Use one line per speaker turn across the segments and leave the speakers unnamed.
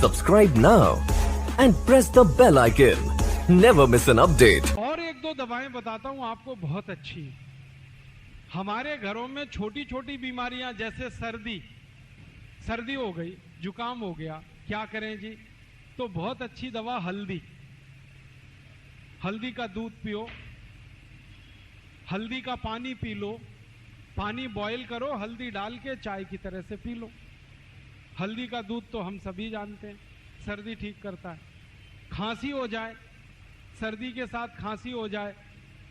Subscribe now and press the bell icon. Never miss an update.
और एक दो दवाएं बताता हूं आपको, बहुत अच्छी। हमारे घरों में छोटी छोटी बीमारियां जैसे सर्दी हो गई, जुकाम हो गया, क्या करें जी? तो बहुत अच्छी दवा हल्दी का दूध पियो, हल्दी का पानी पी लो, पानी बॉईल करो, हल्दी डाल के चाय की तरह से पी लो। हल्दी का दूध तो हम सभी जानते हैं, सर्दी ठीक करता है। खांसी हो जाए, सर्दी के साथ खांसी हो जाए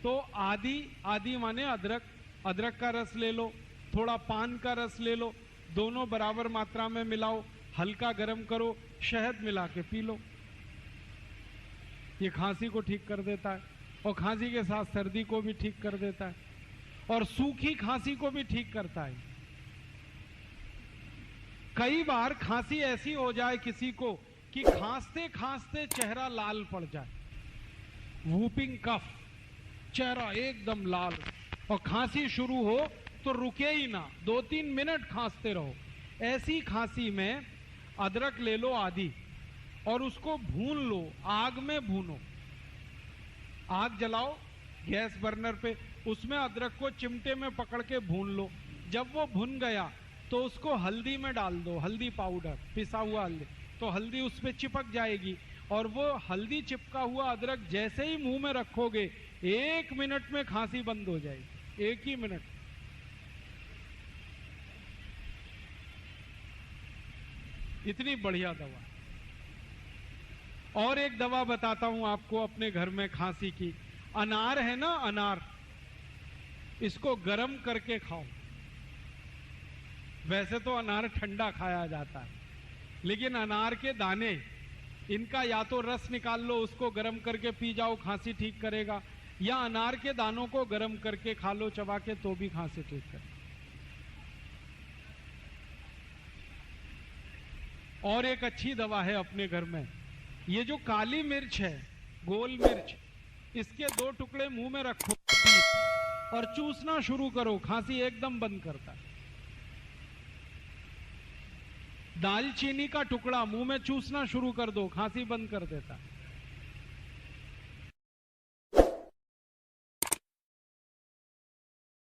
तो आदी माने अदरक का रस ले लो, थोड़ा पान का रस ले लो, दोनों बराबर मात्रा में मिलाओ, हल्का गर्म करो, शहद मिला के पी लो। ये खांसी को ठीक कर देता है और खांसी के साथ सर्दी को भी ठीक कर देता है और सूखी खांसी को भी ठीक करता है। कई बार खांसी ऐसी हो जाए किसी को कि खांसते खांसते चेहरा लाल पड़ जाए, वूपिंग कफ, चेहरा एकदम लाल, और खांसी शुरू हो तो रुके ही ना, 2-3 मिनट खांसते रहो। ऐसी खांसी में अदरक ले लो आधी और उसको भून लो, आग में भूनो। आग जलाओ गैस बर्नर पे, उसमें अदरक को चिमटे में पकड़ के भून लो। जब वो भुन गया तो उसको हल्दी में डाल दो, हल्दी पाउडर, पिसा हुआ हल्दी, तो हल्दी उस पे चिपक जाएगी और वो हल्दी चिपका हुआ अदरक जैसे ही मुंह में रखोगे 1 मिनट में खांसी बंद हो जाएगी, 1 ही मिनट। इतनी बढ़िया दवा। और एक दवा बताता हूं आपको अपने घर में खांसी की। अनार है ना, अनार, इसको गर्म करके खाओ। वैसे तो अनार ठंडा खाया जाता है, लेकिन अनार के दाने, इनका या तो रस निकाल लो, उसको गर्म करके पी जाओ, खांसी ठीक करेगा, या अनार के दानों को गर्म करके खा लो चबा के, तो भी खांसी ठीक करेगा। और एक अच्छी दवा है अपने घर में, ये जो काली मिर्च है, गोल मिर्च, इसके 2 टुकड़े मुंह में रखो और चूसना शुरू करो, खांसी एकदम बंद करता है। दालचीनी का टुकड़ा मुंह में चूसना शुरू कर दो, खांसी बंद कर देता है।